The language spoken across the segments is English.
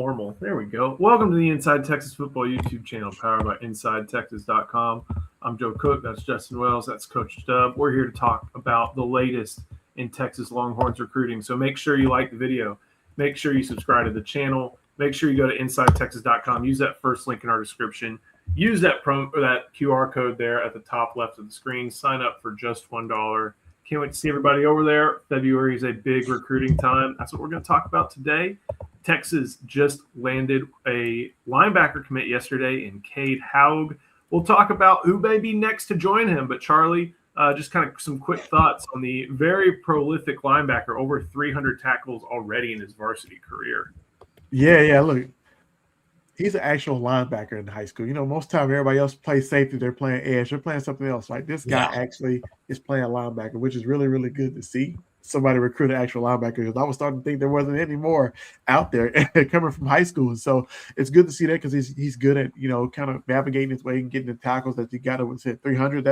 normal. There we go. Welcome to the Inside Texas Football YouTube channel powered by InsideTexas.com. I'm Joe Cook. That's Justin Wells. That's Coach Stubb. We're here to talk about the latest in Texas Longhorns recruiting. So make sure you like the video. Make sure you subscribe to the channel. Make sure you go to InsideTexas.com. Use that first link in our description. Use that QR code there at the top left of the screen. Sign up for just $1. Can't wait to see everybody over there. February is a big recruiting time. That's what we're going to talk about today. Texas just landed a linebacker commit yesterday in Cade Haug. We'll talk about who may be next to join him. But, Charlie, just kind of some quick thoughts on the very prolific linebacker, over 300 tackles already in his varsity career. Yeah. Look, he's an actual linebacker in high school. You know, most time everybody else plays safety. They're playing edge. They're playing something else. Like this guy actually is playing linebacker, which is really, really good to see somebody recruit an actual linebacker. Because I was starting to think there wasn't any more out there coming from high school. And so it's good to see that because he's good at, you know, kind of navigating his way and getting the tackles that you got to say 300.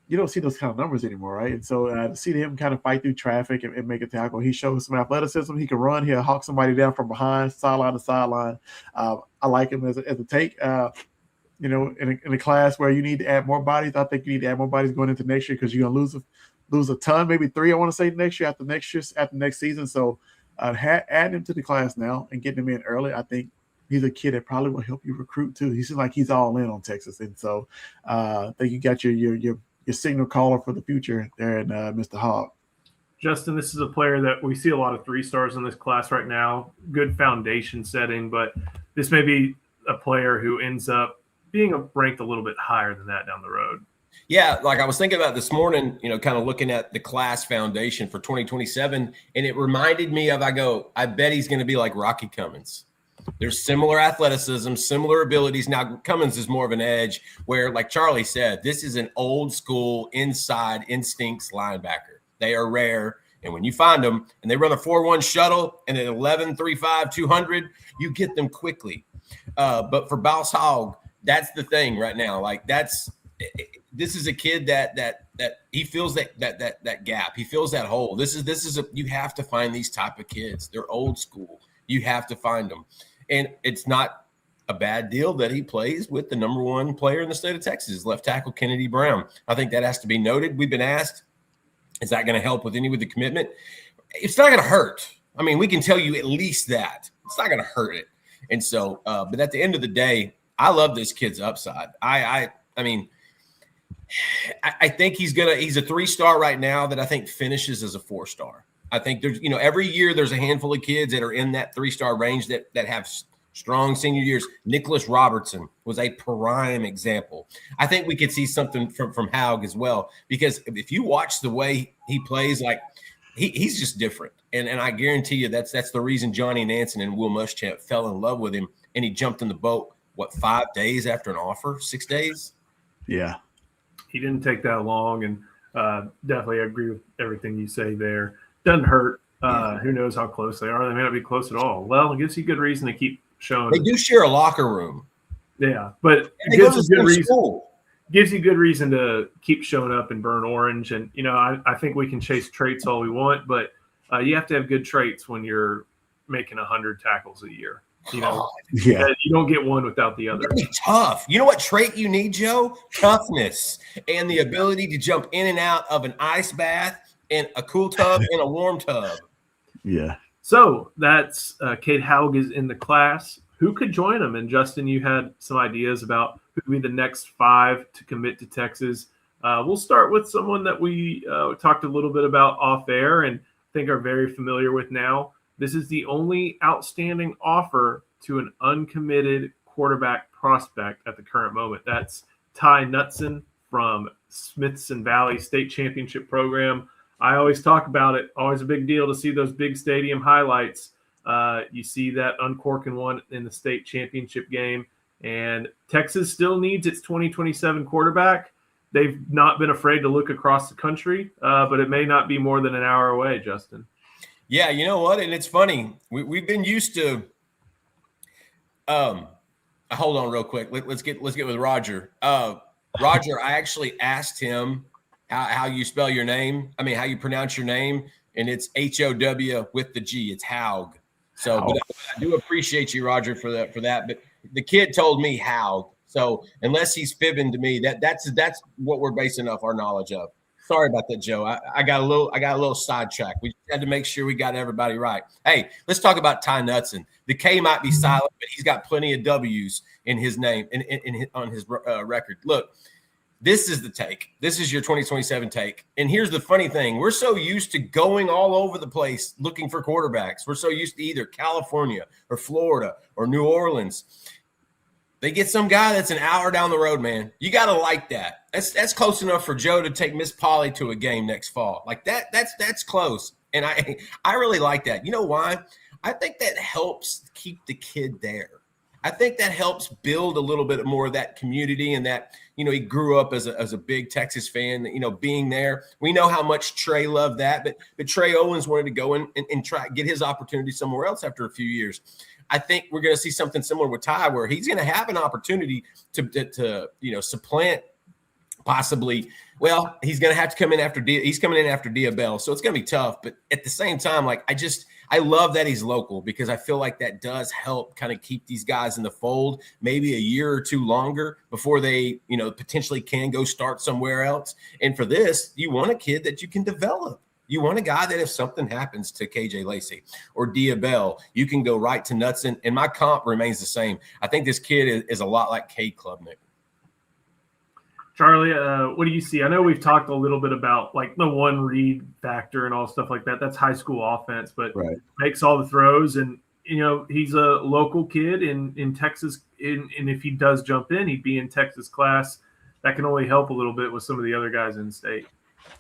You don't see those kind of numbers anymore, right? And so to see him kind of fight through traffic and make a tackle, he shows some athleticism. He can run. He'll hawk somebody down from behind, sideline to sideline. I like him as a take. You know, in a class where you need to add more bodies, I think you need to add more bodies going into next year because you're going to lose a ton, maybe 3, I want to say, next year after next season. So add him to the class now and get him in early. I think he's a kid that probably will help you recruit too. He seems like he's all in on Texas. And so I think you got your signal caller for the future there in Mr. Hogg. Justin, this is a player that we see a lot of 3-stars in this class right now. Good foundation setting, but this may be a player who ends up being ranked a little bit higher than that down the road. Yeah, like I was thinking about this morning, you know, kind of looking at the class foundation for 2027, and it reminded me of, I bet he's going to be like Rocky Cummins. There's similar athleticism, similar abilities. Now, Cummins is more of an edge where, like Charlie said, this is an old school inside instincts linebacker. They are rare. And when you find them and they run a 4-1 shuttle and an 11-3-5, 200, you get them quickly. But for Boss Hogg, that's the thing right now. Like this is a kid that he feels that gap. He feels that hole. You have to find these type of kids. They're old school. You have to find them. And it's not a bad deal that he plays with the number 1 player in the state of Texas, left tackle Kennedy Brown. I think that has to be noted. We've been asked, is that going to help with the commitment? It's not going to hurt. I mean, we can tell you at least that. It's not going to hurt it. And so, but at the end of the day, I love this kid's upside. I mean, I think he's a 3-star right now that I think finishes as a 4-star. I think there's, every year there's a handful of kids that are in that 3-star range that have strong senior years. Nicholas Robertson was a prime example. I think we could see something from Haug as well, because if you watch the way he plays, like he's just different. And I guarantee you that's the reason Johnny Nansen and Will Muschamp fell in love with him, and he jumped in the boat, 5 days after an offer? 6 days? Yeah. He didn't take that long, and definitely agree with everything you say there. Doesn't hurt. Who knows how close they are? They may not be close at all. Well, it gives you good reason to keep showing. They do share a locker room. Yeah, but it gives you good reason to keep showing up and burn orange. And, I think we can chase traits all we want, but you have to have good traits when you're making 100 tackles a year. You don't get one without the other. Be tough. You know what trait you need, Joe? Toughness and the ability to jump in and out of an ice bath and a cool tub and a warm tub. Yeah. So that's Cade Haug is in the class. Who could join him? And Justin, you had some ideas about who would be the next 5 to commit to Texas. We'll start with someone that we talked a little bit about off air and think are very familiar with now. This is the only outstanding offer to an uncommitted quarterback prospect at the current moment. That's Ty Knutson from Smithson Valley State Championship Program. I always talk about it. Always a big deal to see those big stadium highlights. You see that uncorking one in the state championship game. And Texas still needs its 2027 quarterback. They've not been afraid to look across the country, but it may not be more than an hour away, Justin. Yeah, you know what? And it's funny. We've been used to hold on real quick. Let's get with Roger. Roger, I actually asked him how you spell your name. How you pronounce your name, and it's H-O-W with the G. It's Haug. So, but I do appreciate you, Roger, for that. But the kid told me how. So unless he's fibbing to me, that's what we're basing off our knowledge of. Sorry about that, Joe. I got a little sidetracked. We had to make sure we got everybody right. Hey, let's talk about Ty Knutson. The K might be silent, but he's got plenty of W's in his name on his record. Look, this is the take. This is your 2027 take. And here's the funny thing: we're so used to going all over the place looking for quarterbacks. We're so used to either California or Florida or New Orleans. They get some guy that's an hour down the road, man. You got to like that. That's close enough for Joe to take Miss Polly to a game next fall. Like that's close. And I really like that. You know why? I think that helps keep the kid there. I think that helps build a little bit more of that community, and that, he grew up as a big Texas fan, being there. We know how much Trey loved that, but Trey Owens wanted to go and try get his opportunity somewhere else after a few years. I think we're going to see something similar with Ty, where he's going to have an opportunity to supplant possibly. Well, he's going to have to come in after he's coming in after Diabell, so it's going to be tough. But at the same time, I love that he's local, because I feel like that does help kind of keep these guys in the fold maybe a year or two longer before they, potentially can go start somewhere else. And for this, you want a kid that you can develop. You want a guy that if something happens to KJ Lacey or Diabell, you can go right to Knutson. And my comp remains the same. I think this kid is a lot like Cade Klubnik. Charlie, what do you see? I know we've talked a little bit about like the one read factor and all stuff like that. That's high school offense, but makes all the throws. And, he's a local kid in Texas. And if he does jump in, he'd be in Texas class. That can only help a little bit with some of the other guys in the state.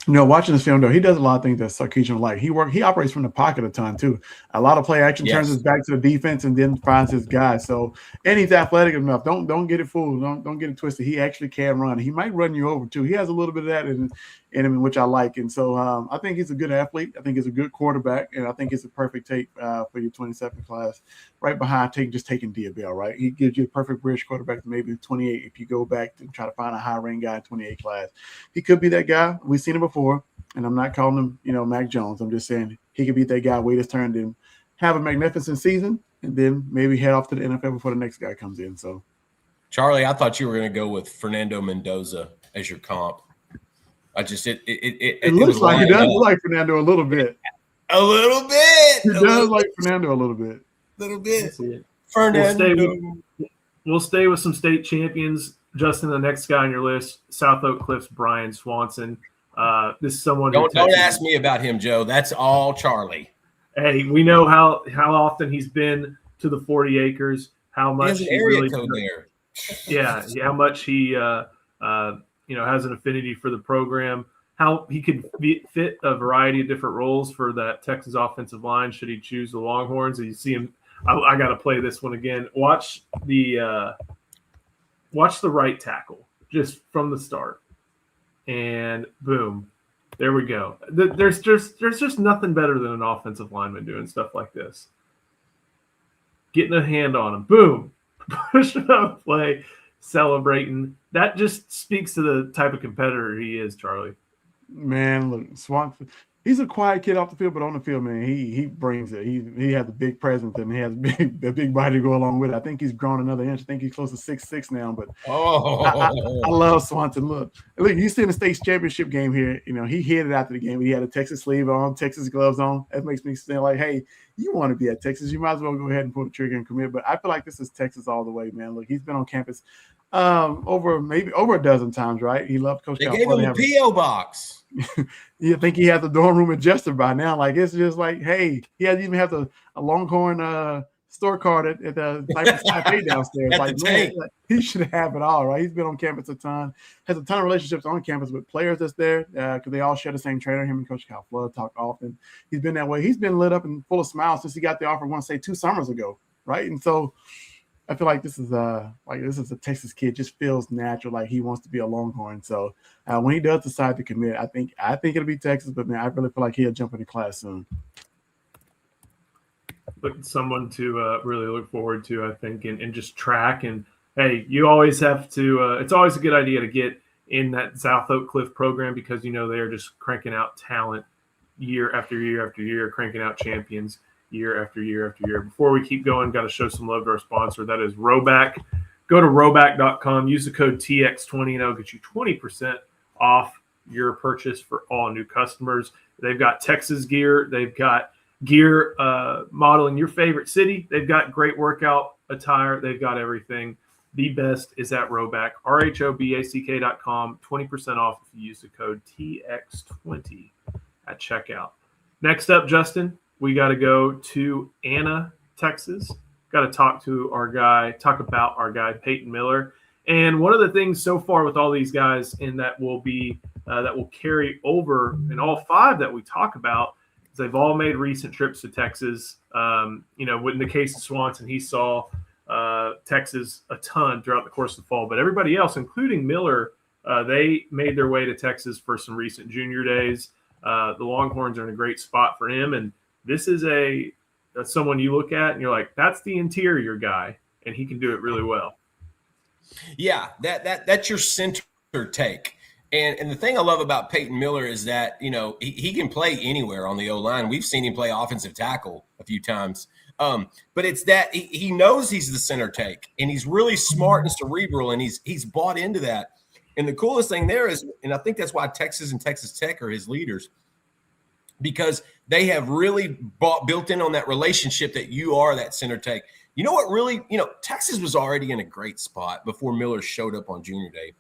Watching this film, though, he does a lot of things that Sarkisian like. He operates from the pocket a ton, too. A lot of play action, turns his back to the defense, and then finds his guy. So, and he's athletic enough. Don't get it fooled. Don't get it twisted. He actually can run. He might run you over, too. He has a little bit of that in him, which I like. And so I think he's a good athlete. I think he's a good quarterback, and I think it's a perfect take for your 27 class. Right behind taking Diabell, right? He gives you a perfect bridge quarterback to maybe 28 if you go back to try to find a high-rank guy in 28 class. He could be that guy. We've seen him before, and I'm not calling him, Mac Jones. I'm just saying he could be that guy, wait his turn, then have a magnificent season, and then maybe head off to the NFL before the next guy comes in. So, Charlie, I thought you were going to go with Fernando Mendoza as your comp. It looks like he does like Fernando a little bit. A little bit. He does like Fernando a little bit. Fernando. We'll stay with some state champions. Justin, the next guy on your list, South Oak Cliff's Brian Swanson. This is someone. Don't ask me about him, Joe. That's all Charlie. Hey, we know how often he's been to the 40 acres. How much he has an area code there. Yeah, how much he has an affinity for the program. How he could fit a variety of different roles for that Texas offensive line should he choose the Longhorns. And you see him. I got to play this one again. Watch the right tackle just from the start, and boom, there we go. There's just nothing better than an offensive lineman doing stuff like this. Getting a hand on him, boom, pushing up play, celebrating. That just speaks to the type of competitor he is, Charlie. Man, look, Swanson. He's a quiet kid off the field, but on the field, man, he brings it. He has a big presence, and he has a big body to go along with it. I think he's grown another inch. I think he's close to 6'6" now. But I love Swanson. Look, you see in the state championship game here, he hit it after the game. He had a Texas sleeve on, Texas gloves on. That makes me say like, hey, you want to be at Texas, you might as well go ahead and pull the trigger and commit. But I feel like this is Texas all the way, man. Look, he's been on campus over a dozen times, right? He loved Coach They gave him a P.O. box. You think he has the dorm room adjusted by now? Like, it's just like, hey, he hasn't even have a Longhorn store card at the Taipei downstairs. Like, man, he should have it all, right? He's been on campus a ton, has a ton of relationships on campus with players that's there because they all share the same trainer. Him and Coach Cal Flood talk often. He's been that way. He's been lit up and full of smiles since he got the offer, I want to say 2 summers ago, right? And so I feel like this is a Texas kid, just feels natural, like he wants to be a Longhorn. So when he does decide to commit, I think it'll be Texas, but man, I really feel like he'll jump into class soon. Look, someone to really look forward to, I think, and just track. And hey, you always have to. It's always a good idea to get in that South Oak Cliff program because they're just cranking out talent year after year after year, cranking out champions. year after year after year. Before we keep going, got to show some love to our sponsor. That is Roback. Go to roback.com. Use the code TX20 and it'll get you 20% off your purchase for all new customers. They've got Texas gear. They've got gear modeling your favorite city. They've got great workout attire. They've got everything. The best is at Roback, RHOBACK.com, 20% off if you use the code TX20 at checkout. Next up, Justin, we got to go to Anna, Texas. Got to talk about our guy, Peyton Miller. And one of the things so far with all these guys, and that will carry over in all five that we talk about, is they've all made recent trips to Texas. In the case of Swanson, he saw Texas a ton throughout the course of the fall. But everybody else, including Miller, they made their way to Texas for some recent junior days. The Longhorns are in a great spot for him. And this is someone you look at and you're like, that's the interior guy, and he can do it really well. Yeah, that's your center take. And the thing I love about Peyton Miller is that, he can play anywhere on the O-line. We've seen him play offensive tackle a few times. But it's that he knows he's the center take, and he's really smart and cerebral, and he's bought into that. And the coolest thing there is, and I think that's why Texas and Texas Tech are his leaders, because they have really built in on that relationship that you are that center take. You know what really, Texas was already in a great spot before Miller showed up on junior day.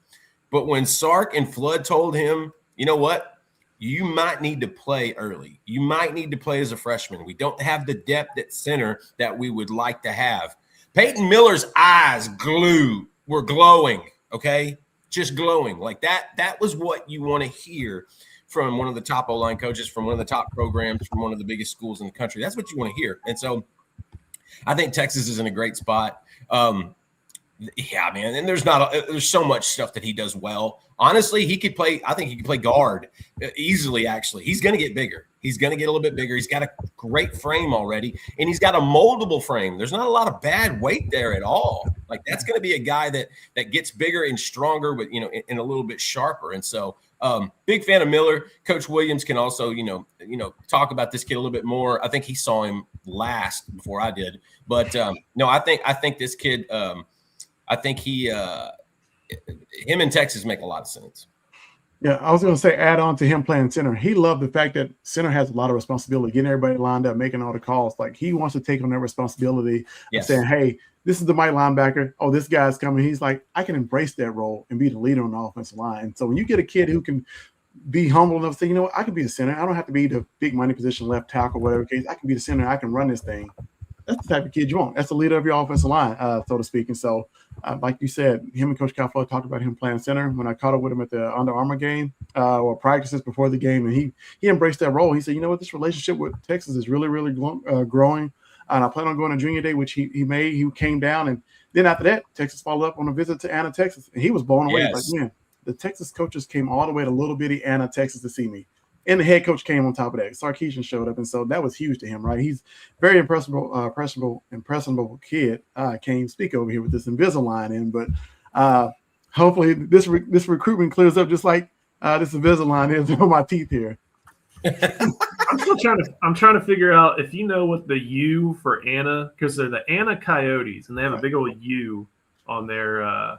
But when Sark and Flood told him, you know what, you might need to play early. You might need to play as a freshman. We don't have the depth at center that we would like to have. Peyton Miller's eyes were glowing, okay? Just glowing. Like that was what you want to hear from one of the top O-line coaches, from one of the top programs, from one of the biggest schools in the country. That's what you want to hear. And so I think Texas is in a great spot. Yeah, man. And there's so much stuff that he does well. Honestly, I think he could play guard easily, actually. He's going to get bigger. He's going to get a little bit bigger. He's got a great frame already, and he's got a moldable frame. There's not a lot of bad weight there at all. Like, that's going to be a guy that gets bigger and stronger, but, and a little bit sharper. And so big fan of Miller. Coach Williams can also, talk about this kid a little bit more. I think he saw him last before I did. But, no, I think this kid I think him and Texas make a lot of sense. Yeah, I was going to say, add on to him playing center. He loved the fact that center has a lot of responsibility, getting everybody lined up, making all the calls. Like, he wants to take on that responsibility of saying, hey, this is the Mike linebacker. Oh, this guy's coming. He's like, I can embrace that role and be the leader on the offensive line. So when you get a kid who can be humble enough to say, you know what, I can be the center. I don't have to be the big money position, left tackle, whatever case. I can be the center. I can run this thing. That's the type of kid you want. That's the leader of your offensive line, so to speak. And so, like you said, him and Coach Calfo talked about him playing center. When I caught up with him at the Under Armour game or practices before the game, and he embraced that role. He said, you know what, this relationship with Texas is really, really growing. And I plan on going to junior day, which he made. He came down, and then after that, Texas followed up on a visit to Anna, Texas, and he was blown away. Yes. Like, man, the Texas coaches came all the way to little bitty Anna, Texas to see me. And the head coach came on top of that. Sarkisian showed up, and so that was huge to him, right? He's very impressionable kid. I can't even speak over here with this Invisalign in, but hopefully this recruitment clears up just like this Invisalign is on my teeth here. I'm trying to figure out if you know what the U for Anna, because they're the Anna Coyotes, and they have a big old U on their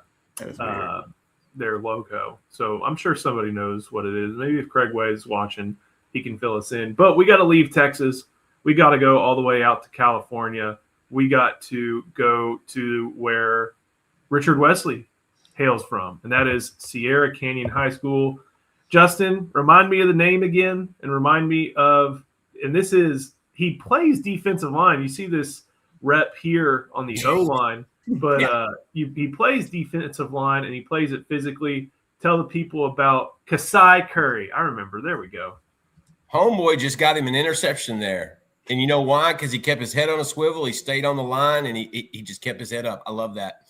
logo. So I'm sure somebody knows what it is. Maybe if Craig Way is watching, he can fill us in. But we got to leave Texas. We got to go all the way out to California. We got to go to where Richard Wesley hails from, and that is Sierra Canyon High School. Justin, remind me of the name again, and remind me of, and this is, he plays defensive line. You see this rep here on the O-line. But he plays defensive line, and he plays it physically. Tell the people about Kasai Curry. I remember. There we go. Homeboy just got him an interception there. And you know why? Because he kept his head on a swivel. He stayed on the line, and he just kept his head up. I love that.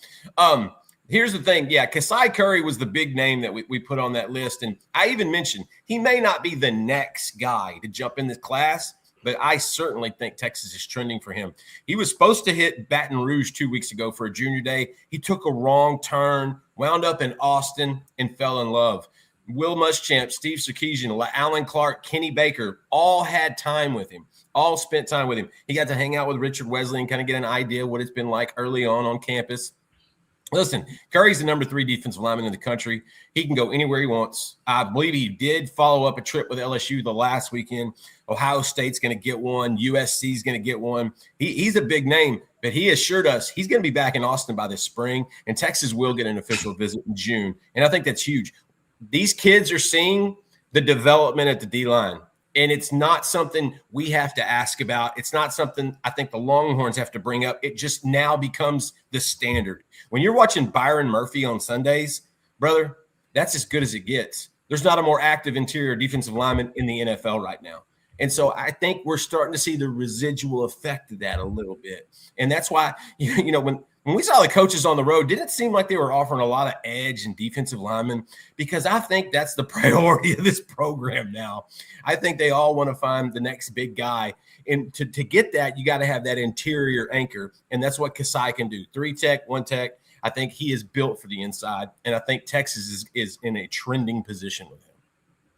Here's the thing. Yeah, Kasai Curry was the big name that we put on that list. And I even mentioned he may not be the next guy to jump in this class, but I certainly think Texas is trending for him. He was supposed to hit Baton Rouge 2 weeks ago for a junior day. He took a wrong turn, wound up in Austin, and fell in love. Will Muschamp, Steve Sarkisian, Alan Clark, Kenny Baker, all had time with him, all spent time with him. He got to hang out with Richard Wesley and kind of get an idea of what it's been like early on campus. Listen, Curry's the number 3 defensive lineman in the country. He can go anywhere he wants. I believe he did follow up a trip with LSU the last weekend. Ohio State's going to get one. USC's going to get one. He's a big name, but he assured us he's going to be back in Austin by this spring, and Texas will get an official visit in June. And I think that's huge. These kids are seeing the development at the D-line. And it's not something we have to ask about. It's not something I think the Longhorns have to bring up. It just now becomes the standard. When you're watching Byron Murphy on Sundays, brother, that's as good as it gets. There's not a more active interior defensive lineman in the NFL right now. And so I think we're starting to see the residual effect of that a little bit. And that's why, when we saw the coaches on the road, didn't it seem like they were offering a lot of edge and defensive linemen? Because I think that's the priority of this program now. I think they all want to find the next big guy. And to get that, you got to have that interior anchor. And that's what Kasai can do. 3 tech, 1 tech. I think he is built for the inside. And I think Texas is in a trending position with him.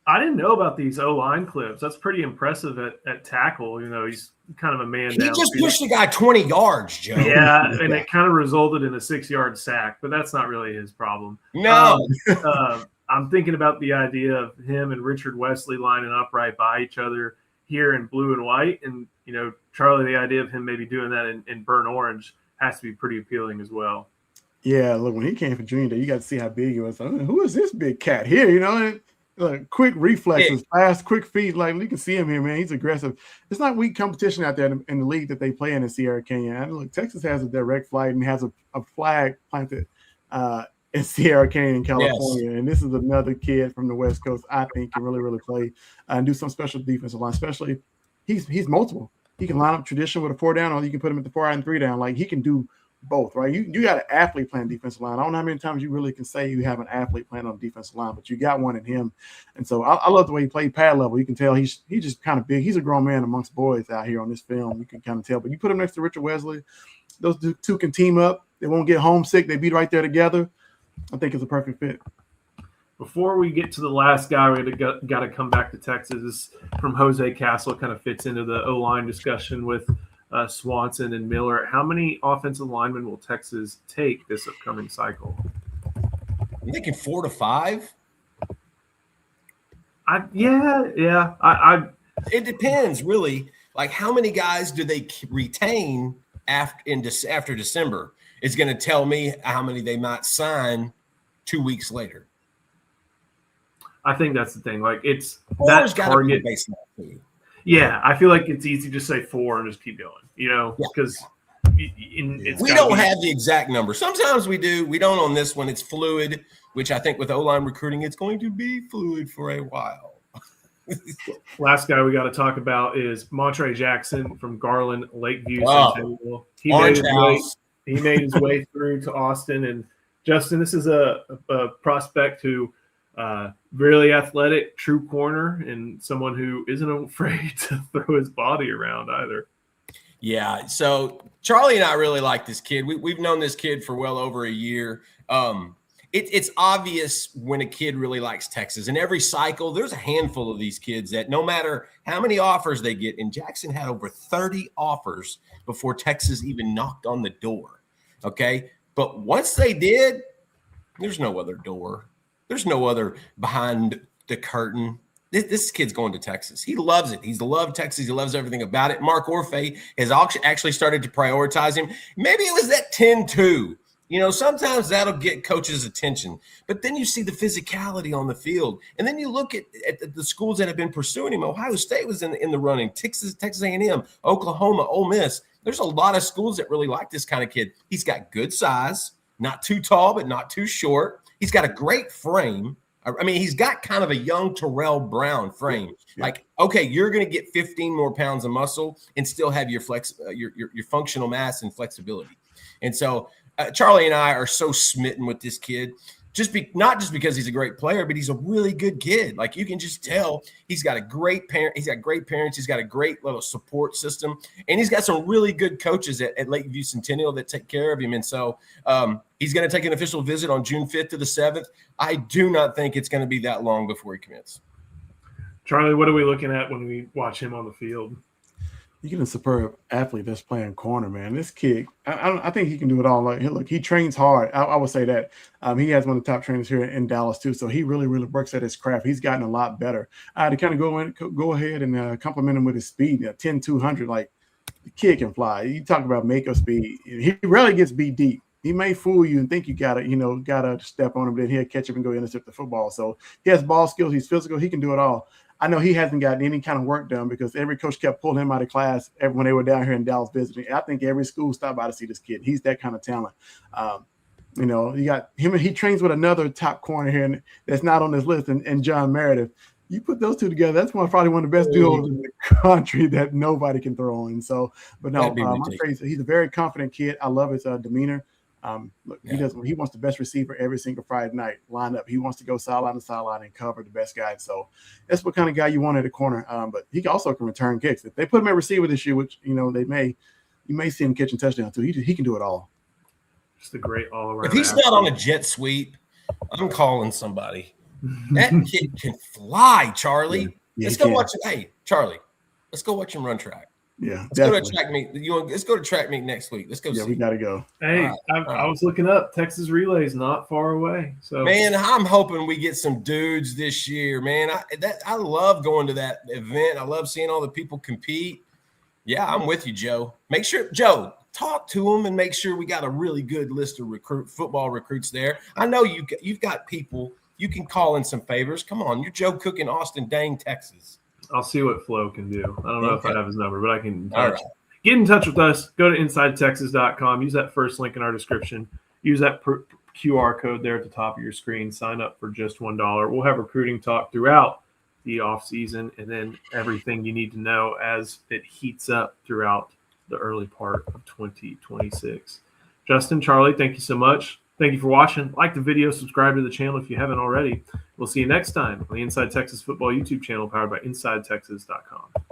I didn't know about these O-line clips. That's pretty impressive at tackle. He's kind of a man down. He just pushed the guy 20 yards, Joe. Yeah, and it kind of resulted in a 6-yard sack, but that's not really his problem. No. I'm thinking about the idea of him and Richard Wesley lining up right by each other here in blue and white. And, Charlie, the idea of him maybe doing that in burnt orange has to be pretty appealing as well. Yeah, look, when he came for Junior Day, you got to see how big he was. Who is this big cat here, quick reflexes, fast, quick feet. Like, you can see him here, man. He's aggressive. It's not weak competition out there in the league that they play in Sierra Canyon. And look, Texas has a direct flight and has a flag planted in Sierra Canyon, California. Yes. And this is another kid from the West Coast I think can really, really play and do some special defensive line. Especially, he's multiple. He can line up tradition with a 4 down, or you can put him at the 4 out and 3 down. Like, he can do both, right? You got an athlete playing defensive line. I don't know how many times you really can say you have an athlete playing on the defensive line, but you got one in him. And so I love the way he played pad level. You can tell he's just kind of big. He's a grown man amongst boys out here on this film. You can kind of tell. But you put him next to Richard Wesley, those two can team up. They won't get homesick. They be right there together. I think it's a perfect fit. Before we get to the last guy, we got to come back to Texas. This from Jose Castle kind of fits into the O-line discussion with Swanson and Miller. How many offensive linemen will Texas take this upcoming cycle? I'm thinking 4 to 5. It depends, really. Like, how many guys do they retain after December? Is going to tell me how many they might sign 2 weeks later. I think that's the thing. Like, it's that target. Yeah, I feel like it's easy to say 4 and just keep going, because we don't have the exact number. Sometimes we do. We don't on this one. It's fluid, which I think with O-line recruiting, it's going to be fluid for a while. Last guy we got to talk about is Montre Jackson from Garland, Lakeview, Centennial. He made his way through to Austin. And, Justin, this is a prospect who really athletic, true corner, and someone who isn't afraid to throw his body around either. Yeah, so Charlie and I really like this kid. We've known this kid for well over a year. It's obvious when a kid really likes Texas. In every cycle, there's a handful of these kids that no matter how many offers they get, and Jackson had over 30 offers before Texas even knocked on the door, okay? But once they did, there's no other door. There's no other behind the curtain. This kid's going to Texas. He loves it. He's loved Texas. He loves everything about it. Mark Orfe has actually started to prioritize him. Maybe it was that 10-2. Sometimes that'll get coaches' attention. But then you see the physicality on the field. And then you look at the schools that have been pursuing him. Ohio State was in the running. Texas A&M, Oklahoma, Ole Miss. There's a lot of schools that really like this kind of kid. He's got good size, not too tall, but not too short. He's got a great frame. I mean, he's got kind of a young Terrell Brown frame. Yeah. Like, okay, you're going to get 15 more pounds of muscle and still have your your functional mass and flexibility. And so Charlie and I are so smitten with this kid. not just because he's a great player, but he's a really good kid. Like you can just tell he's got a great parent. He's got great parents. He's got a great little support system, and he's got some really good coaches at Lakeview Centennial that take care of him. And so he's going to take an official visit on June 5th to the 7th. I do not think it's going to be that long before he commits. Charlie, what are we looking at when we watch him on the field? You get a superb athlete that's playing corner, man. This kid, I think he can do it all. Like, look, he trains hard. I would say that. He has one of the top trainers here in Dallas too, so he really, really works at his craft. He's gotten a lot better. To kind of go ahead and compliment him with his speed. 10-200, like the kid can fly. You talk about makeup speed. He rarely gets beat deep. He may fool you and think you gotta step on him, then he'll catch up and go intercept the football. So he has ball skills. He's physical. He can do it all. I know he hasn't gotten any kind of work done because every coach kept pulling him out of class when they were down here in Dallas visiting. I think every school stopped by to see this kid. He's that kind of talent. You got him, and he trains with another top corner here that's not on this list, and John Meredith. You put those two together, that's probably one of the best duos in the country that nobody can throw in. So, but no, he's a very confident kid. I love his demeanor. He wants the best receiver every single Friday night line up. He wants to go sideline to sideline and cover the best guy. So that's what kind of guy you want at the corner. But he also can return kicks. If they put him at receiver this year, which you may see him catching touchdowns too. He can do it all. Just a great all around. If he's not on a jet sweep, I'm calling somebody. That kid can fly, Charlie. Let's go watch it. Hey, Charlie, let's go watch him run track. Yeah, let's go to track meet. Let's go to track meet next week. Let's go. Yeah, we gotta go. Hey, I was looking up Texas Relays, not far away. So man, I'm hoping we get some dudes this year. Man, I love going to that event. I love seeing all the people compete. Yeah, I'm with you, Joe. Make sure, Joe, talk to them and make sure we got a really good list of football recruits there. I know you've got people. You can call in some favors. Come on, you're Joe Cook in Austin, dang, Texas. I'll see what Flo can do. I don't know if I have his number, but I can Get in touch with us. Go to InsideTexas.com. Use that first link in our description. Use that QR code there at the top of your screen. Sign up for just $1. We'll have recruiting talk throughout the off season, and then everything you need to know as it heats up throughout the early part of 2026. Justin, Charlie, thank you so much. Thank you for watching. Like the video, subscribe to the channel if you haven't already. We'll see you next time on the Inside Texas Football YouTube channel powered by InsideTexas.com.